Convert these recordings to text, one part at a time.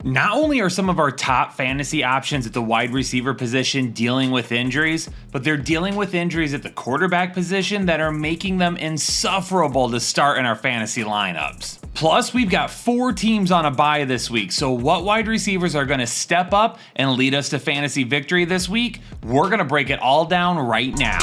Not only are some of our top fantasy options at the wide receiver position dealing with injuries, but they're dealing with injuries at the quarterback position that are making them insufferable to start in our fantasy lineups. Plus, we've got 4 teams on a bye this week, so what wide receivers are going to step up and lead us to fantasy victory this week? We're going to break it all down right now.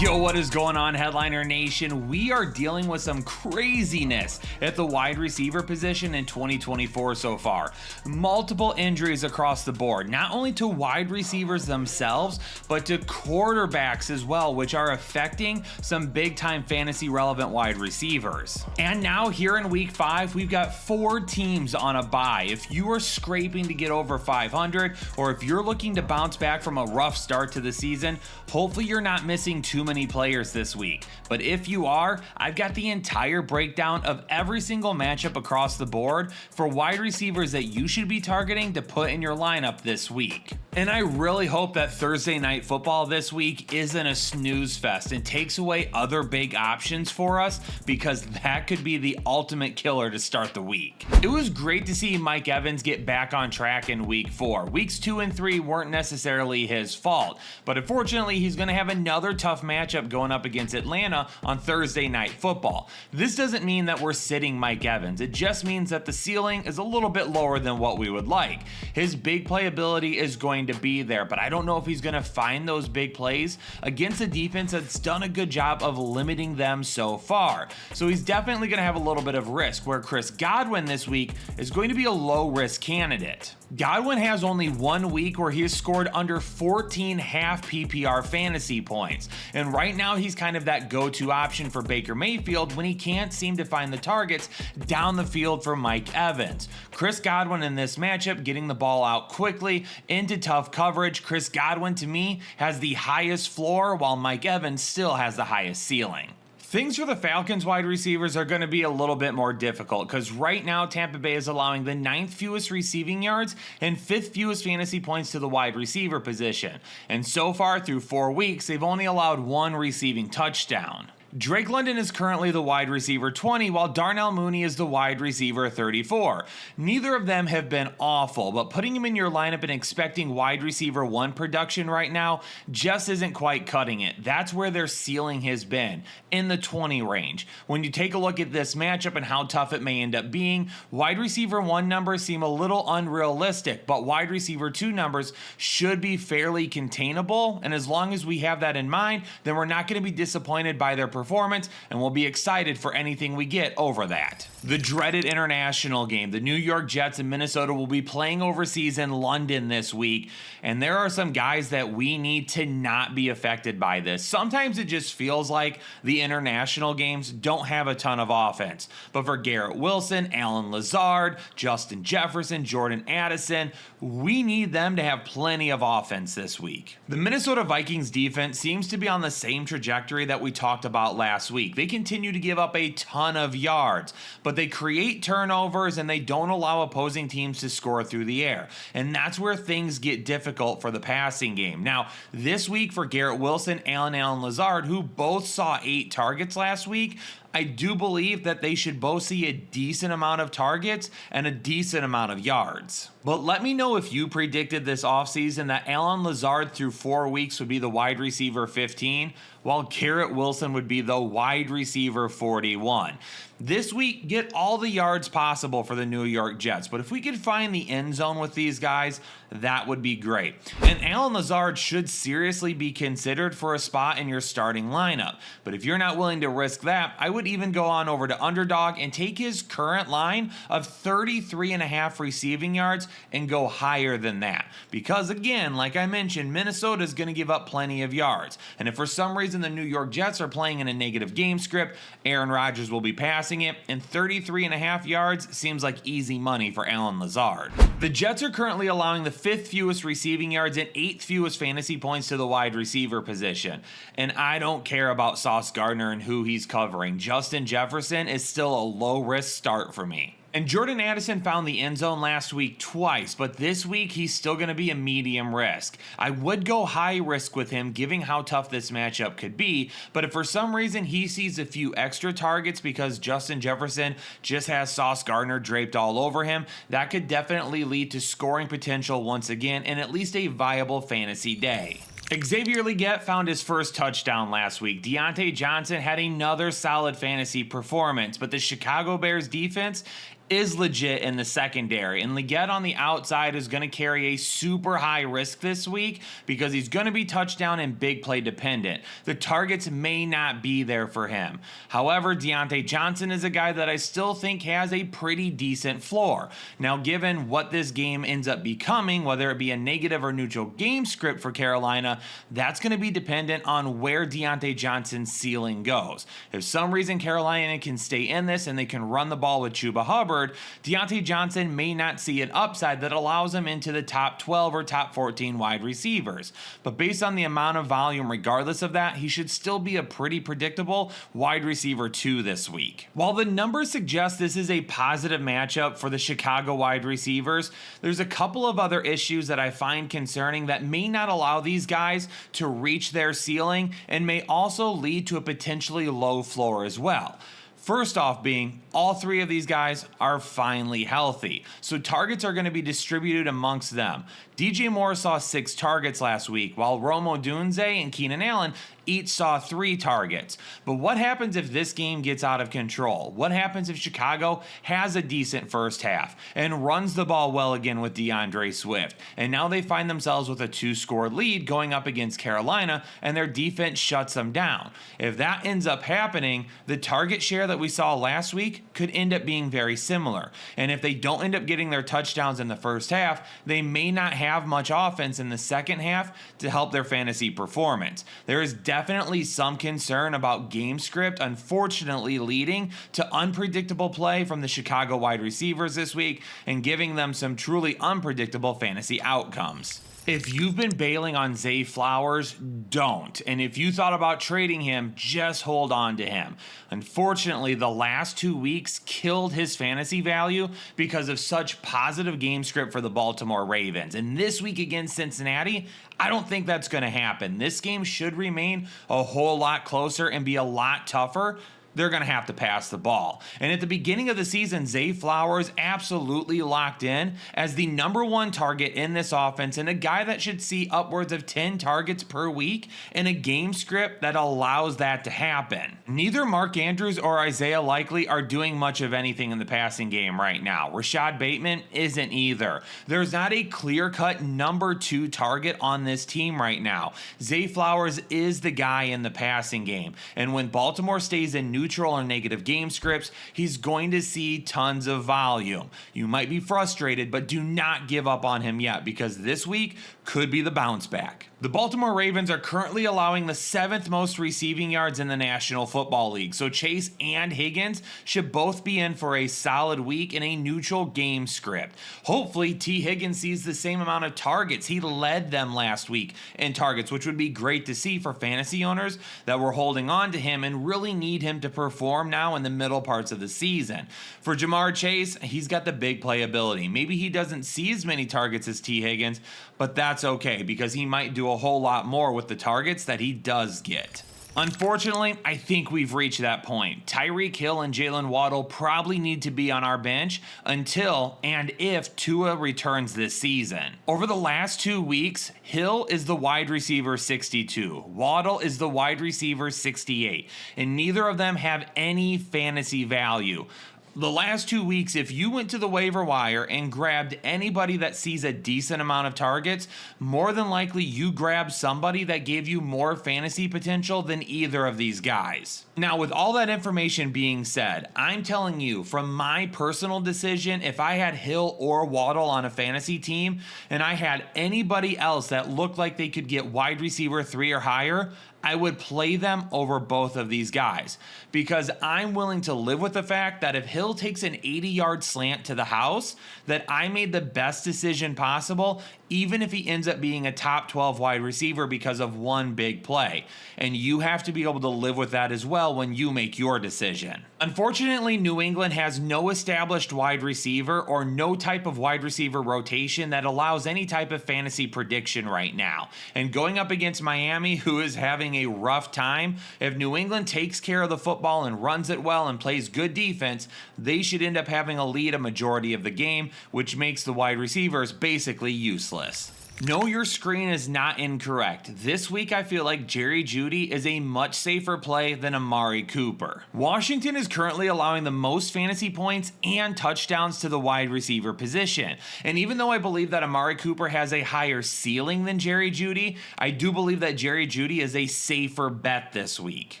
Yo, what is going on, Headliner Nation? We are dealing with some craziness at the wide receiver position in 2024 so far. Multiple injuries across the board, not only to wide receivers themselves, but to quarterbacks as well, which are affecting some big-time fantasy relevant wide receivers. And now here in week 5, we've got 4 teams on a bye. If you are scraping to get over 500, or if you're looking to bounce back from a rough start to the season, hopefully you're not missing too many players this week. But if you are, I've got the entire breakdown of every single matchup across the board for wide receivers that you should be targeting to put in your lineup this week. And I really hope that Thursday night football this week isn't a snooze fest and takes away other big options for us, because that could be the ultimate killer to start the week. It was great to see Mike Evans get back on track in week 4. Weeks 2 and 3 weren't necessarily his fault, but unfortunately he's going to have another tough matchup going up against Atlanta on Thursday night football. This doesn't mean that we're sitting Mike Evans. It just means that the ceiling is a little bit lower than what we would like. His big playability is going to be there, but I don't know if he's going to find those big plays against a defense that's done a good job of limiting them so far. So he's definitely going to have a little bit of risk, where Chris Godwin this week is going to be a low risk candidate. Godwin has only 1 week where he has scored under 14 half PPR fantasy points, and right now he's kind of that go-to option for Baker Mayfield when he can't seem to find the targets down the field for Mike Evans. Chris Godwin in this matchup getting the ball out quickly into tough coverage. Chris Godwin to me has the highest floor, while Mike Evans still has the highest ceiling. Things for the Falcons wide receivers are going to be a little bit more difficult, because right now Tampa Bay is allowing the 9th fewest receiving yards and 5th fewest fantasy points to the wide receiver position. And so far through 4 weeks, they've only allowed 1 receiving touchdown. Drake London is currently the wide receiver 20, while Darnell Mooney is the wide receiver 34. Neither of them have been awful, but putting him in your lineup and expecting wide receiver 1 production right now just isn't quite cutting it. That's where their ceiling has been, in the 20 range. When you take a look at this matchup and how tough it may end up being, wide receiver 1 numbers seem a little unrealistic, but wide receiver 2 numbers should be fairly containable, and as long as we have that in mind, then we're not going to be disappointed by their performance, and we'll be excited for anything we get over that. The dreaded international game. The New York Jets and Minnesota will be playing overseas in London this week, and there are some guys that we need to not be affected by this. Sometimes it just feels like the international games don't have a ton of offense, but for Garrett Wilson, Allen Lazard, Justin Jefferson, Jordan Addison, we need them to have plenty of offense this week. The Minnesota Vikings defense seems to be on the same trajectory that we talked about last week. They continue to give up a ton of yards, but they create turnovers and they don't allow opposing teams to score through the air. And that's where things get difficult for the passing game. Now, this week for Garrett Wilson, Allen Lazard, who both saw 8 targets last week, I do believe that they should both see a decent amount of targets and a decent amount of yards. But let me know if you predicted this offseason that Allen Lazard through 4 weeks would be the wide receiver 15, while Garrett Wilson would be the wide receiver 41. This week, get all the yards possible for the New York Jets, but if we could find the end zone with these guys, that would be great. And Allen Lazard should seriously be considered for a spot in your starting lineup, but if you're not willing to risk that, I would even go on over to Underdog and take his current line of 33.5 receiving yards and go higher than that. Because again, like I mentioned, Minnesota is going to give up plenty of yards. And if for some reason the New York Jets are playing in a negative game script, Aaron Rodgers will be passing it, and 33.5 yards seems like easy money for Allen Lazard. The Jets are currently allowing the 5th fewest receiving yards and 8th fewest fantasy points to the wide receiver position. And I don't care about Sauce Gardner and who he's covering. Justin Jefferson is still a low risk start for me. And Jordan Addison found the end zone last week twice, but this week he's still going to be a medium risk. I would go high risk with him, given how tough this matchup could be, but if for some reason he sees a few extra targets because Justin Jefferson just has Sauce Gardner draped all over him, that could definitely lead to scoring potential once again and at least a viable fantasy day. Xavier Legette found his first touchdown last week. Deontay Johnson had another solid fantasy performance, but the Chicago Bears defense is legit in the secondary, and Legette on the outside is going to carry a super high risk this week because he's going to be touchdown and big play dependent. The targets may not be there for him. However, Deontay Johnson is a guy that I still think has a pretty decent floor. Now, given what this game ends up becoming, whether it be a negative or neutral game script for Carolina, that's going to be dependent on where Deontay Johnson's ceiling goes. If some reason Carolina can stay in this and they can run the ball with Chuba Hubbard, Deontay Johnson may not see an upside that allows him into the top 12 or top 14 wide receivers. But based on the amount of volume, regardless of that, he should still be a pretty predictable wide receiver 2 this week. While the numbers suggest this is a positive matchup for the Chicago wide receivers, there's a couple of other issues that I find concerning that may not allow these guys to reach their ceiling and may also lead to a potentially low floor as well. First off being, all three of these guys are finally healthy, so targets are going to be distributed amongst them. DJ Moore saw 6 targets last week, while Rome Odunze and Keenan Allen each saw 3 targets. But what happens if this game gets out of control? What happens if Chicago has a decent first half and runs the ball well again with DeAndre Swift? And now they find themselves with a 2-score lead going up against Carolina, and their defense shuts them down. If that ends up happening, the target share that we saw last week could end up being very similar. And if they don't end up getting their touchdowns in the first half, they may not have much offense in the second half to help their fantasy performance. There is definitely some concern about game script, unfortunately leading to unpredictable play from the Chicago wide receivers this week and giving them some truly unpredictable fantasy outcomes. If you've been bailing on Zay Flowers, don't. And if you thought about trading him, just hold on to him. Unfortunately, the last 2 weeks killed his fantasy value because of such positive game script for the Baltimore Ravens. And this week against Cincinnati, I don't think that's going to happen. This game should remain a whole lot closer and be a lot tougher. They're going to have to pass the ball. And at the beginning of the season, Zay Flowers absolutely locked in as the #1 target in this offense and a guy that should see upwards of 10 targets per week in a game script that allows that to happen. Neither Mark Andrews or Isaiah Likely are doing much of anything in the passing game right now. Rashad Bateman isn't either. There's not a clear-cut #2 target on this team right now. Zay Flowers is the guy in the passing game. And when Baltimore stays in neutral or negative game scripts, he's going to see tons of volume. You might be frustrated, but do not give up on him yet because this week could be the bounce back. The Baltimore Ravens are currently allowing the 7th most receiving yards in the National Football League, so Chase and Higgins should both be in for a solid week in a neutral game script. Hopefully, T. Higgins sees the same amount of targets. He led them last week in targets, which would be great to see for fantasy owners that were holding on to him and really need him to perform now in the middle parts of the season. For Jamar Chase, he's got the big playability. Maybe he doesn't see as many targets as T. Higgins, but that's okay because he might do a whole lot more with the targets that he does get. Unfortunately, I think we've reached that point. Tyreek Hill and Jalen Waddle probably need to be on our bench until and if Tua returns this season. Over the last 2 weeks, Hill is the wide receiver 62, Waddle is the wide receiver 68, and neither of them have any fantasy value. The last 2 weeks, if you went to the waiver wire and grabbed anybody that sees a decent amount of targets, more than likely you grabbed somebody that gave you more fantasy potential than either of these guys. Now, with all that information being said, I'm telling you from my personal decision, if I had Hill or Waddle on a fantasy team and I had anybody else that looked like they could get wide receiver 3 or higher, I would play them over both of these guys because I'm willing to live with the fact that if Hill takes an 80-yard slant to the house, that I made the best decision possible, even if he ends up being a top 12 wide receiver because of one big play. And you have to be able to live with that as well when you make your decision. Unfortunately, New England has no established wide receiver or no type of wide receiver rotation that allows any type of fantasy prediction right now. And going up against Miami, who is having a rough time, if New England takes care of the football and runs it well and plays good defense, they should end up having a lead a majority of the game, which makes the wide receivers basically useless. No, your screen is not incorrect. This week, I feel like Jerry Jeudy is a much safer play than Amari Cooper. Washington is currently allowing the most fantasy points and touchdowns to the wide receiver position. And even though I believe that Amari Cooper has a higher ceiling than Jerry Jeudy, I do believe that Jerry Jeudy is a safer bet this week.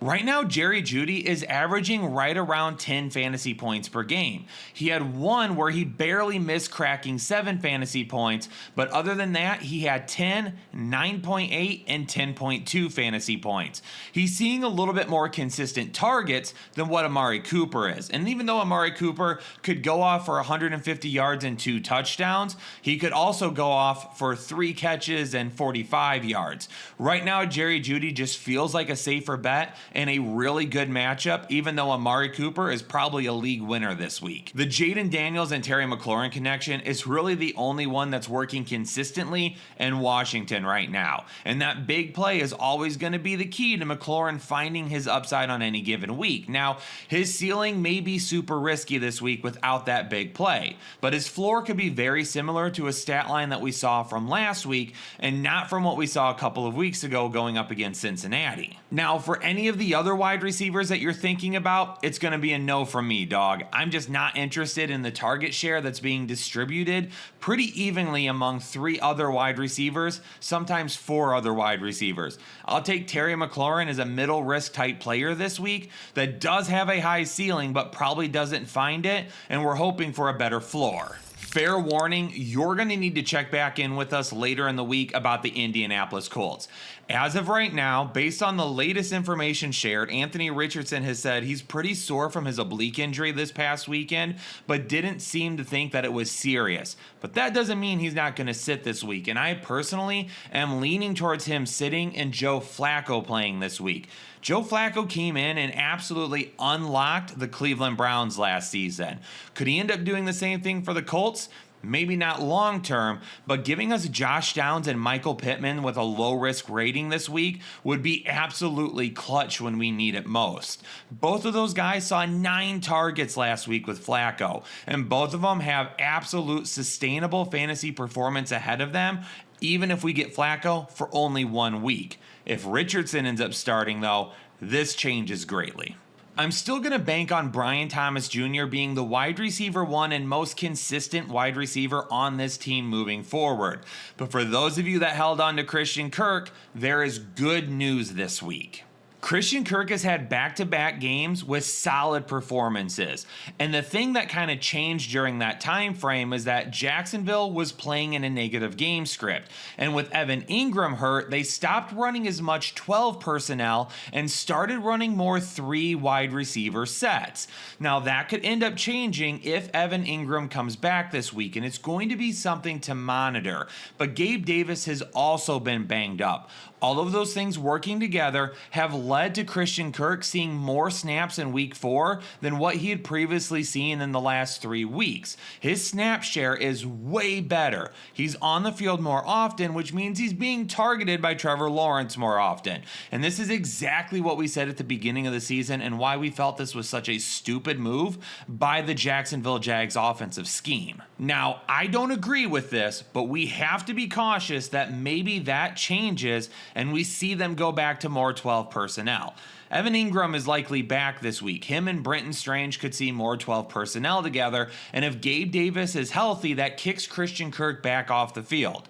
Right now, Jerry Jeudy is averaging right around 10 fantasy points per game. He had one where he barely missed cracking 7 fantasy points, but other than that, he had 10, 9.8, and 10.2 fantasy points. He's seeing a little bit more consistent targets than what Amari Cooper is. And even though Amari Cooper could go off for 150 yards and 2 touchdowns, he could also go off for 3 catches and 45 yards. Right now, Jerry Jeudy just feels like a safer bet and a really good matchup, even though Amari Cooper is probably a league winner this week. The Jaden Daniels and Terry McLaurin connection is really the only one that's working consistently in Washington right now. And that big play is always going to be the key to McLaurin finding his upside on any given week. Now, his ceiling may be super risky this week without that big play, but his floor could be very similar to a stat line that we saw from last week and not from what we saw a couple of weeks ago going up against Cincinnati. Now, for any of the other wide receivers that you're thinking about, it's going to be a no from me, dog. I'm just not interested in the target share that's being distributed pretty evenly among 3 other wide receivers, sometimes 4 other wide receivers. I'll take Terry McLaurin as a middle risk type player this week that does have a high ceiling but probably doesn't find it, and we're hoping for a better floor. Fair warning, you're going to need to check back in with us later in the week about the Indianapolis Colts. As of right now, based on the latest information shared, Anthony Richardson has said he's pretty sore from his oblique injury this past weekend, but didn't seem to think that it was serious. But that doesn't mean he's not going to sit this week, and I personally am leaning towards him sitting and Joe Flacco playing this week. Joe Flacco came in and absolutely unlocked the Cleveland Browns last season. Could he end up doing the same thing for the Colts? Maybe not long term, but giving us Josh Downs and Michael Pittman with a low risk rating this week would be absolutely clutch when we need it most. Both of those guys saw 9 targets last week with Flacco, and both of them have absolute sustainable fantasy performance ahead of them, even if we get Flacco for only 1 week. If Richardson ends up starting, though, this changes greatly. I'm still going to bank on Brian Thomas Jr. being the wide receiver 1 and most consistent wide receiver on this team moving forward. But for those of you that held on to Christian Kirk, there is good news this week. Christian Kirk has had back-to-back games with solid performances. And the thing that kind of changed during that time frame is that Jacksonville was playing in a negative game script. And with Evan Ingram hurt, they stopped running as much 12 personnel and started running more 3 wide receiver sets. Now that could end up changing if Evan Ingram comes back this week, and it's going to be something to monitor. But Gabe Davis has also been banged up. All of those things working together have led to Christian Kirk seeing more snaps in week 4 than what he had previously seen in the last 3 weeks. His snap share is way better. He's on the field more often, which means he's being targeted by Trevor Lawrence more often. And this is exactly what we said at the beginning of the season and why we felt this was such a stupid move by the Jacksonville Jags offensive scheme. Now, I don't agree with this, but we have to be cautious that maybe that changes and we see them go back to more 12 personnel. Evan Ingram is likely back this week. Him and Brenton Strange could see more 12 personnel together, and if Gabe Davis is healthy, that kicks Christian Kirk back off the field.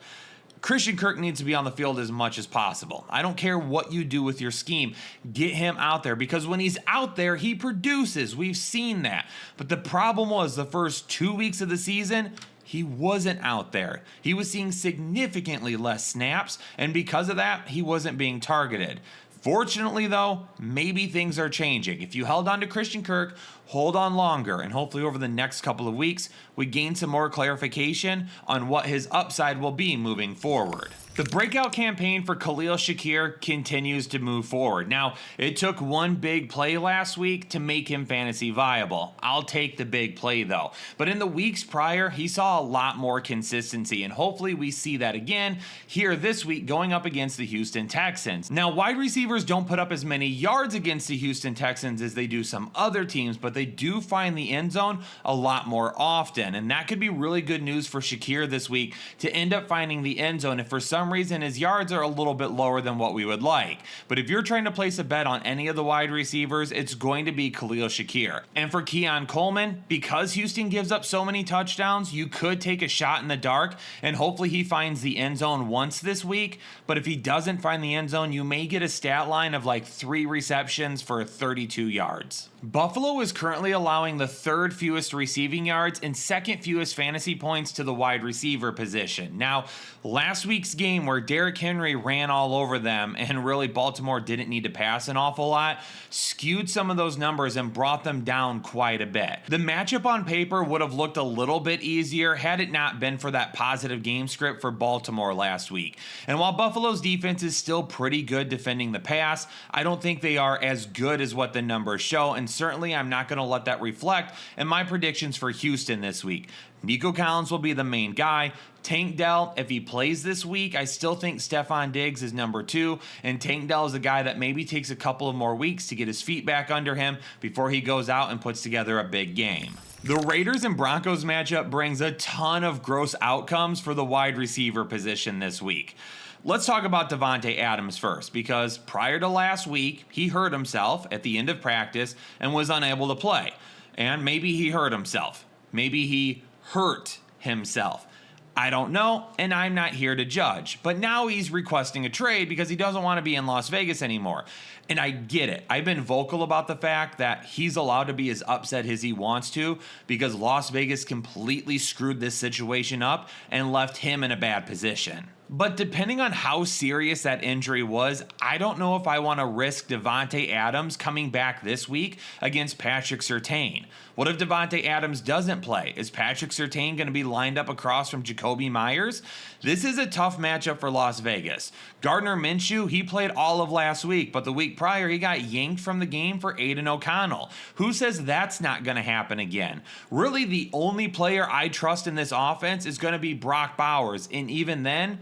Christian Kirk needs to be on the field as much as possible. I don't care what you do with your scheme. Get him out there, because when he's out there, he produces. We've seen that. But the problem was the first 2 weeks of the season, he wasn't out there. He was seeing significantly less snaps, and because of that, he wasn't being targeted. Fortunately, though, maybe things are changing. If you held on to Christian Kirk, hold on longer, and hopefully over the next couple of weeks, we gain some more clarification on what his upside will be moving forward. The breakout campaign for Khalil Shakir continues to move forward. Now, it took one big play last week to make him fantasy viable. I'll take the big play though. But in the weeks prior, he saw a lot more consistency, and hopefully we see that again here this week going up against the Houston Texans. Now, wide receivers don't put up as many yards against the Houston Texans as they do some other teams, but they do find the end zone a lot more often, and that could be really good news for Shakir this week to end up finding the end zone if for some reason his yards are a little bit lower than what we would like. But if you're trying to place a bet on any of the wide receivers, it's going to be Khalil Shakir. And for Keon Coleman, because Houston gives up so many touchdowns, you could take a shot in the dark and hopefully he finds the end zone once this week. But if he doesn't find the end zone, you may get a stat line of like 3 receptions for 32 yards. Buffalo is currently allowing the third fewest receiving yards and second fewest fantasy points to the wide receiver position. Now, last week's game where Derrick Henry ran all over them and really Baltimore didn't need to pass an awful lot, skewed some of those numbers and brought them down quite a bit. The matchup on paper would have looked a little bit easier had it not been for that positive game script for Baltimore last week. And while Buffalo's defense is still pretty good defending the pass, I don't think they are as good as what the numbers show, and certainly I'm not going to let that reflect in my predictions for Houston this week. Nico Collins will be the main guy. Tank Dell, if he plays this week, I still think Stefon Diggs is number 2, and Tank Dell is a guy that maybe takes a couple of more weeks to get his feet back under him before he goes out and puts together a big game. The Raiders and Broncos matchup brings a ton of gross outcomes for the wide receiver position this week. Let's talk about Davante Adams first, because prior to last week, he hurt himself at the end of practice and was unable to play. And maybe he hurt himself. Maybe he hurt himself. I don't know, and I'm not here to judge. But now he's requesting a trade because he doesn't want to be in Las Vegas anymore. And I get it. I've been vocal about the fact that he's allowed to be as upset as he wants to because Las Vegas completely screwed this situation up and left him in a bad position. But depending on how serious that injury was, I don't know if I want to risk Davante Adams coming back this week against Patrick Surtain. What if Davante Adams doesn't play? Is Patrick Surtain going to be lined up across from Jakobi Meyers? This is a tough matchup for Las Vegas. Gardner Minshew, he played all of last week, but the week prior he got yanked from the game for Aiden O'Connell. Who says that's not going to happen again? Really, the only player I trust in this offense is going to be Brock Bowers, and even then,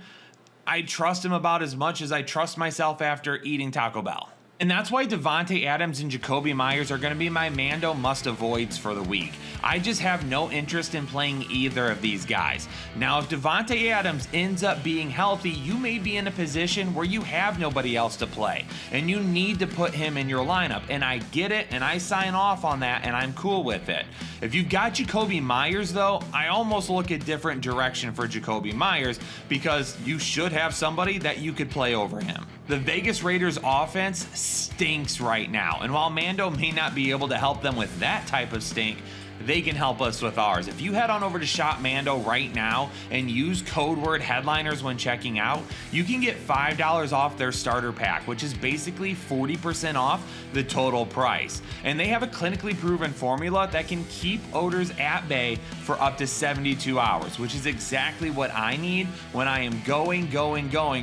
I trust him about as much as I trust myself after eating Taco Bell. And that's why Davante Adams and Jakobi Meyers are going to be my Mando must-avoids for the week. I just have no interest in playing either of these guys. Now, if Davante Adams ends up being healthy, you may be in a position where you have nobody else to play, and you need to put him in your lineup. And I get it, and I sign off on that, and I'm cool with it. If you've got Jakobi Meyers, though, I almost look a different direction for Jakobi Meyers because you should have somebody that you could play over him. The Vegas Raiders offense stinks right now, and while Mando may not be able to help them with that type of stink, they can help us with ours. If you head on over to Shop Mando right now and use code word headliners when checking out, you can get $5 off their starter pack, which is basically 40% off the total price. And they have a clinically proven formula that can keep odors at bay for up to 72 hours, which is exactly what I need when I am going,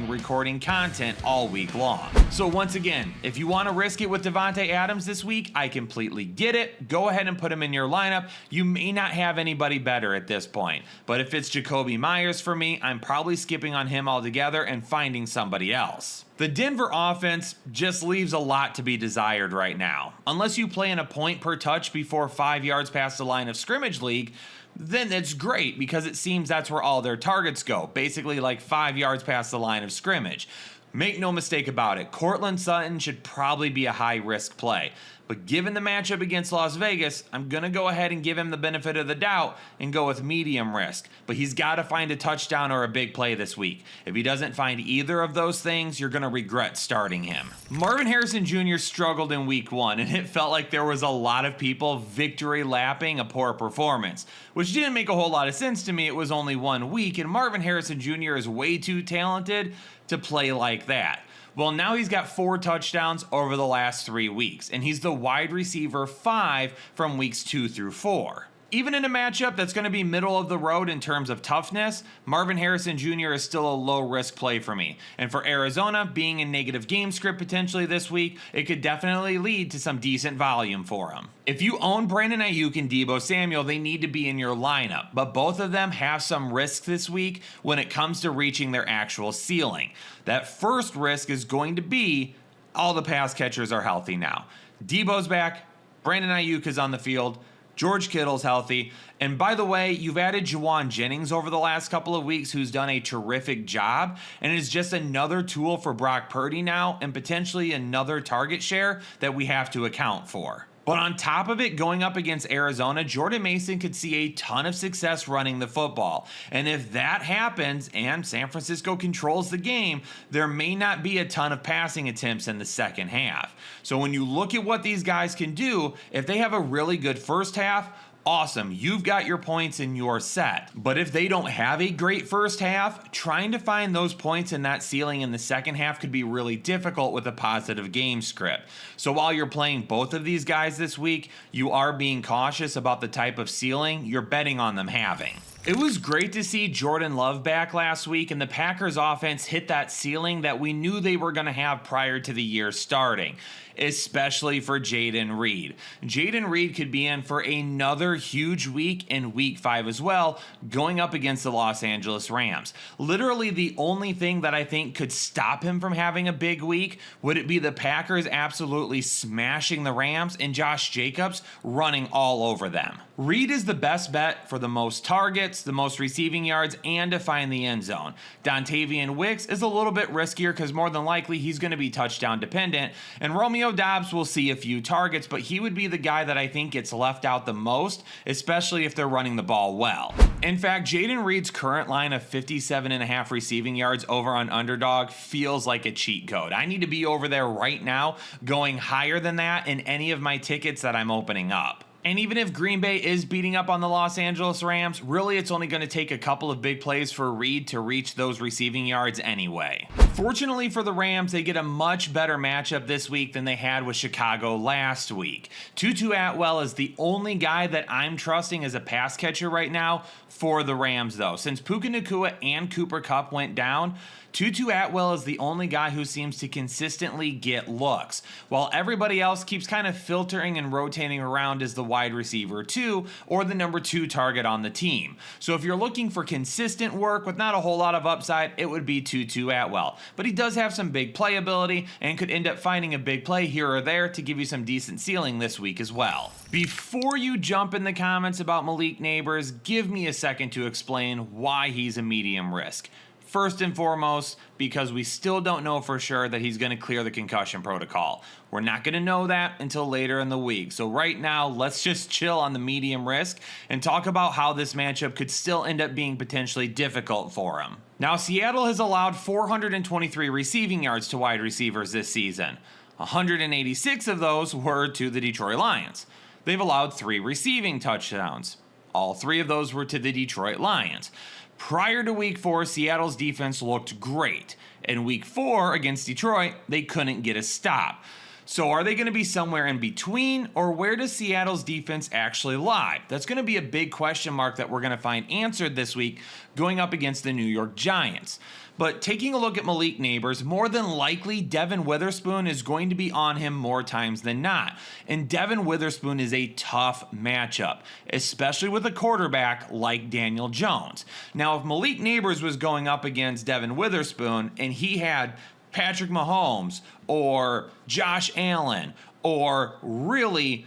recording content all week long. So once again, if you want to risk it with Davante Adams this week, I completely get it. Go ahead and put him in your lineup. You may not have anybody better at this point, but if it's Jakobi Meyers for me, I'm probably skipping on him altogether and finding somebody else. The Denver offense just leaves a lot to be desired right now. Unless you play in a point per touch before 5 yards past the line of scrimmage league, then it's great because it seems that's where all their targets go, basically like 5 yards past the line of scrimmage. Make no mistake about it, Courtland Sutton should probably be a high-risk play. But given the matchup against Las Vegas, I'm going to go ahead and give him the benefit of the doubt and go with medium risk. But he's got to find a touchdown or a big play this week. If he doesn't find either of those things, you're going to regret starting him. Marvin Harrison Jr. struggled in week 1, and it felt like there was a lot of people victory lapping a poor performance, which didn't make a whole lot of sense to me. It was only 1 week, and Marvin Harrison Jr. is way too talented to play like that. Well, now he's got 4 touchdowns over the last 3 weeks, and he's the wide receiver 5 from weeks 2 through 4. Even in a matchup that's going to be middle of the road in terms of toughness, Marvin Harrison Jr. is still a low risk play for me. And for Arizona, being in negative game script potentially this week, it could definitely lead to some decent volume for him. If you own Brandon Ayuk and Deebo Samuel, they need to be in your lineup, but both of them have some risk this week when it comes to reaching their actual ceiling. That first risk is going to be all the pass catchers are healthy now. Deebo's back, Brandon Ayuk is on the field, George Kittle's healthy. And by the way, you've added Juwan Jennings over the last couple of weeks, who's done a terrific job and is just another tool for Brock Purdy now and potentially another target share that we have to account for. But on top of it, going up against Arizona, Jordan Mason could see a ton of success running the football. And if that happens and San Francisco controls the game, there may not be a ton of passing attempts in the second half. So when you look at what these guys can do, if they have a really good first half, awesome, you've got your points in your set. But if they don't have a great first half, trying to find those points in that ceiling in the second half could be really difficult with a positive game script. So while you're playing both of these guys this week, you are being cautious about the type of ceiling you're betting on them having. It was great to see Jordan Love back last week, and the Packers offense hit that ceiling that we knew they were going to have prior to the year starting, especially for Jayden Reed. Jayden Reed could be in for another huge week in week 5 as well, going up against the Los Angeles Rams. Literally the only thing that I think could stop him from having a big week would it be the Packers absolutely smashing the Rams and Josh Jacobs running all over them. Reed is the best bet for the most targets, the most receiving yards, and to find the end zone. Dontavian Wicks is a little bit riskier because more than likely he's going to be touchdown dependent, and Romeo Doubs will see a few targets, but he would be the guy that I think gets left out the most, especially if they're running the ball well. In fact, Jayden Reed's current line of 57.5 receiving yards over on Underdog feels like a cheat code. I need to be over there right now, going higher than that in any of my tickets that I'm opening up. And even if Green Bay is beating up on the Los Angeles Rams, really it's only going to take a couple of big plays for Reed to reach those receiving yards anyway. Fortunately for the Rams, they get a much better matchup this week than they had with Chicago last week. Tutu Atwell is the only guy that I'm trusting as a pass catcher right now for the Rams though. Since Puka Nacua and Cooper Kupp went down, Tutu Atwell is the only guy who seems to consistently get looks, while everybody else keeps kind of filtering and rotating around as the wide receiver 2 or the number 2 target on the team. So if you're looking for consistent work with not a whole lot of upside, it would be Tutu Atwell. But he does have some big playability and could end up finding a big play here or there to give you some decent ceiling this week as well. Before you jump in the comments about Malik Nabers, give me a second to explain why he's a medium risk. First and foremost, because we still don't know for sure that he's going to clear the concussion protocol. We're not going to know that until later in the week. So right now, let's just chill on the medium risk and talk about how this matchup could still end up being potentially difficult for him. Now, Seattle has allowed 423 receiving yards to wide receivers this season. 186 of those were to the Detroit Lions. They've allowed 3 receiving touchdowns. All 3 of those were to the Detroit Lions. Prior to week 4, Seattle's defense looked great. In week 4 against Detroit, they couldn't get a stop. So are they going to be somewhere in between, or where does Seattle's defense actually lie? That's going to be a big question mark that we're going to find answered this week going up against the New York Giants. But taking a look at Malik Nabers, more than likely Devin Witherspoon is going to be on him more times than not. And Devin Witherspoon is a tough matchup, especially with a quarterback like Daniel Jones. Now, if Malik Nabers was going up against Devin Witherspoon and he had Patrick Mahomes or Josh Allen or really,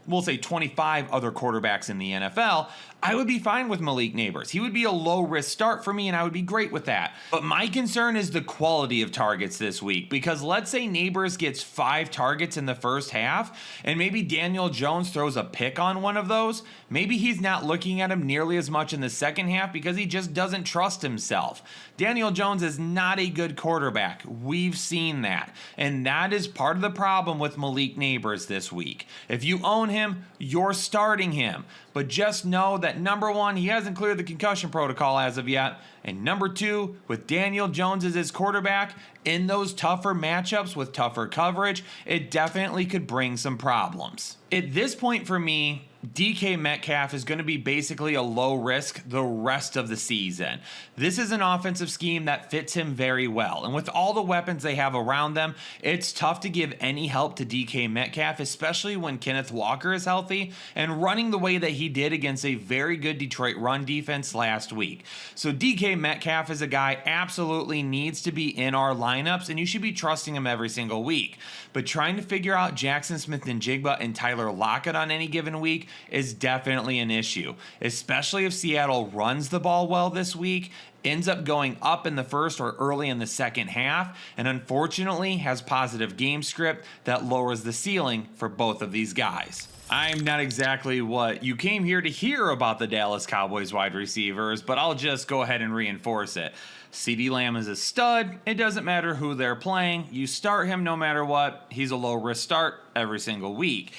we'll say 25 other quarterbacks in the NFL, I would be fine with Malik Nabers. He would be a low-risk start for me, and I would be great with that. But my concern is the quality of targets this week, because let's say Nabers gets 5 targets in the first half, and maybe Daniel Jones throws a pick on one of those. Maybe he's not looking at him nearly as much in the second half because he just doesn't trust himself. Daniel Jones is not a good quarterback. We've seen that. And that is part of the problem with Malik Nabers this week. If you own him, you're starting him. But just know that number 1, he hasn't cleared the concussion protocol as of yet. And number 2, with Daniel Jones as his quarterback, in those tougher matchups with tougher coverage, it definitely could bring some problems. At this point for me, DK Metcalf is going to be basically a low risk the rest of the season. This is an offensive scheme that fits him very well. And with all the weapons they have around them, it's tough to give any help to DK Metcalf, especially when Kenneth Walker is healthy and running the way that he did against a very good Detroit run defense last week. So DK Metcalf is a guy absolutely needs to be in our lineups, and you should be trusting him every single week. But trying to figure out Jackson Smith-Njigba and Tyler Lockett on any given week is definitely an issue, especially if Seattle runs the ball well this week, ends up going up in the first or early in the second half, and unfortunately has positive game script that lowers the ceiling for both of these guys. I'm not exactly what you came here to hear about the Dallas Cowboys wide receivers, but I'll just go ahead and reinforce it. CeeDee Lamb is a stud. It doesn't matter who they're playing. You start him no matter what. He's a low-risk start every single week.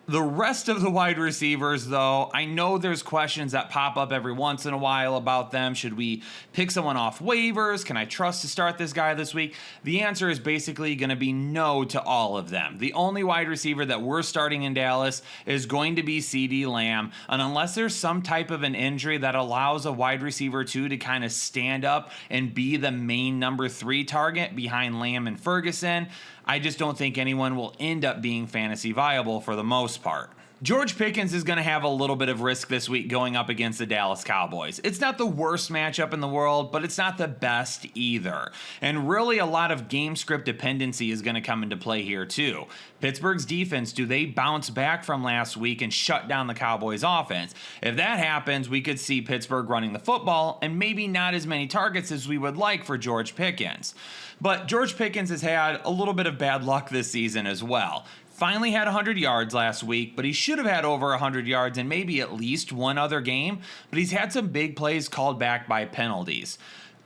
The rest of the wide receivers, though, I know there's questions that pop up every once in a while about them. Should we pick someone off waivers? Can I trust to start this guy this week? The answer is basically going to be no to all of them. The only wide receiver that we're starting in Dallas is going to be CeeDee Lamb. And unless there's some type of an injury that allows a wide receiver 2 to kind of stand up and be the main number 3 target behind Lamb and Ferguson, I just don't think anyone will end up being fantasy viable for the most part. George Pickens is going to have a little bit of risk this week going up against the Dallas Cowboys. It's not the worst matchup in the world, but it's not the best either. And really a lot of game script dependency is going to come into play here too. Pittsburgh's defense, do they bounce back from last week and shut down the Cowboys offense? If that happens, we could see Pittsburgh running the football and maybe not as many targets as we would like for George Pickens. But George Pickens has had a little bit of bad luck this season as well. Finally had 100 yards last week, but he should have had over 100 yards in maybe at least one other game, but he's had some big plays called back by penalties.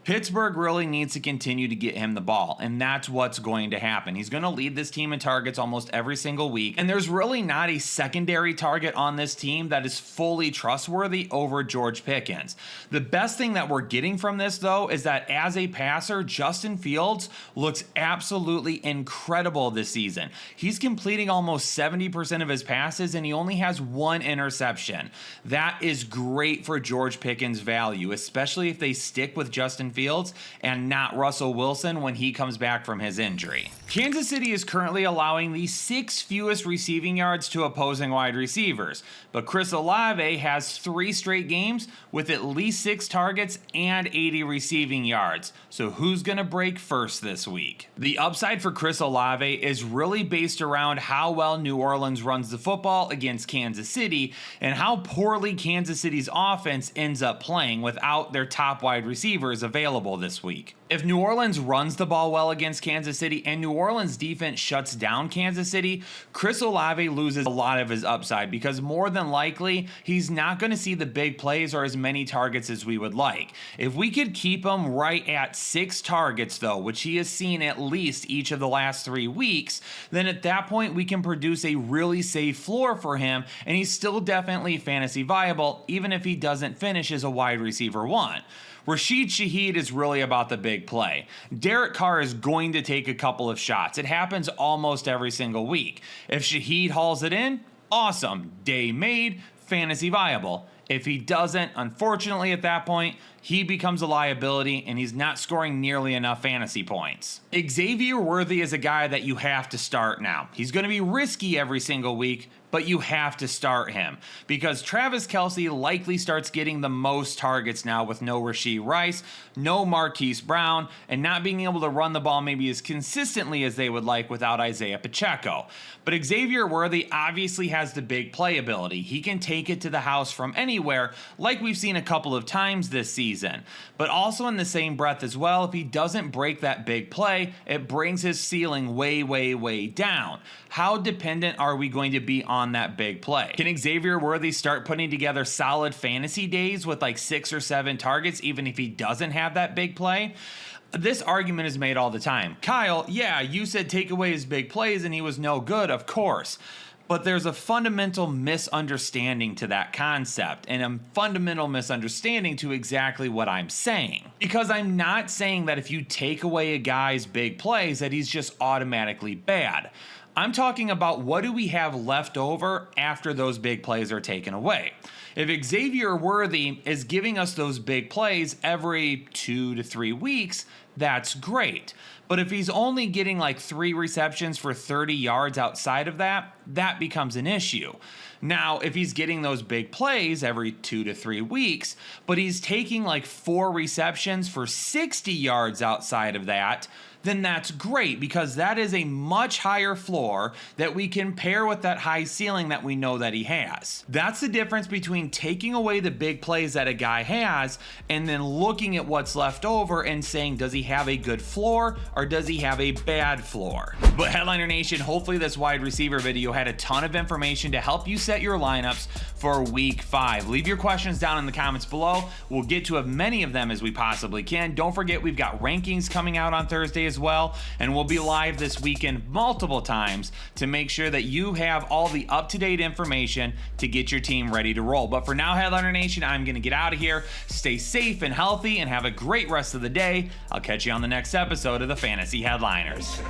Pittsburgh really needs to continue to get him the ball, and that's what's going to happen. He's going to lead this team in targets almost every single week, and there's really not a secondary target on this team that is fully trustworthy over George Pickens. The best thing that we're getting from this, though, is that as a passer, Justin Fields looks absolutely incredible this season. He's completing almost 70% of his passes, and he only has 1 interception. That is great for George Pickens' value, especially if they stick with Justin Fields and not Russell Wilson when he comes back from his injury. Kansas City is currently allowing the 6th fewest receiving yards to opposing wide receivers, but Chris Olave has 3 straight games with at least 6 targets and 80 receiving yards. So who's going to break first this week? The upside for Chris Olave is really based around how well New Orleans runs the football against Kansas City and how poorly Kansas City's offense ends up playing without their top wide receivers available this week. If New Orleans runs the ball well against Kansas City and New Orleans defense shuts down Kansas City, Chris Olave loses a lot of his upside because more than likely he's not going to see the big plays or as many targets as we would like. If we could keep him right at 6 targets though, which he has seen at least each of the last 3 weeks, then at that point we can produce a really safe floor for him and he's still definitely fantasy viable even if he doesn't finish as a wide receiver 1. Rashid Shaheed is really about the big play. Derek Carr is going to take a couple of shots. It happens almost every single week. If Shaheed hauls it in, awesome. Day made, fantasy viable. If he doesn't, unfortunately at that point, he becomes a liability and he's not scoring nearly enough fantasy points. Xavier Worthy is a guy that you have to start now. He's going to be risky every single week, but you have to start him because Travis Kelce likely starts getting the most targets now with no Rashee Rice, no Marquise Brown, and not being able to run the ball maybe as consistently as they would like without Isaiah Pacheco. But Xavier Worthy obviously has the big playability. He can take it to the house from anywhere like we've seen a couple of times this season. But also in the same breath as well, if he doesn't break that big play, it brings his ceiling way, way, way down. How dependent are we going to be on that big play? Can Xavier Worthy start putting together solid fantasy days with like 6 or 7 targets even if he doesn't have that big play? This argument is made all the time. Kyle, yeah, you said take away his big plays and he was no good, of course. But there's a fundamental misunderstanding to that concept, and a fundamental misunderstanding to exactly what I'm saying. Because I'm not saying that if you take away a guy's big plays that he's just automatically bad. I'm talking about what do we have left over after those big plays are taken away. If Xavier Worthy is giving us those big plays every 2 to 3 weeks, that's great. But if he's only getting like 3 receptions for 30 yards outside of that, that becomes an issue. Now, if he's getting those big plays every 2 to 3 weeks, but he's taking like 4 receptions for 60 yards outside of that, then that's great, because that is a much higher floor that we can pair with that high ceiling that we know that he has. That's the difference between taking away the big plays that a guy has and then looking at what's left over and saying, does he have a good floor or does he have a bad floor? But Headliner Nation, hopefully this wide receiver video had a ton of information to help you set your lineups for week 5. Leave your questions down in the comments below. We'll get to as many of them as we possibly can. Don't forget, we've got rankings coming out on Thursday as well, and we'll be live this weekend multiple times to make sure that you have all the up-to-date information to get your team ready to roll. But for now, Headliner Nation, I'm going to get out of here. Stay safe and healthy and have a great rest of the day. I'll catch you on the next episode of the Fantasy Headliners.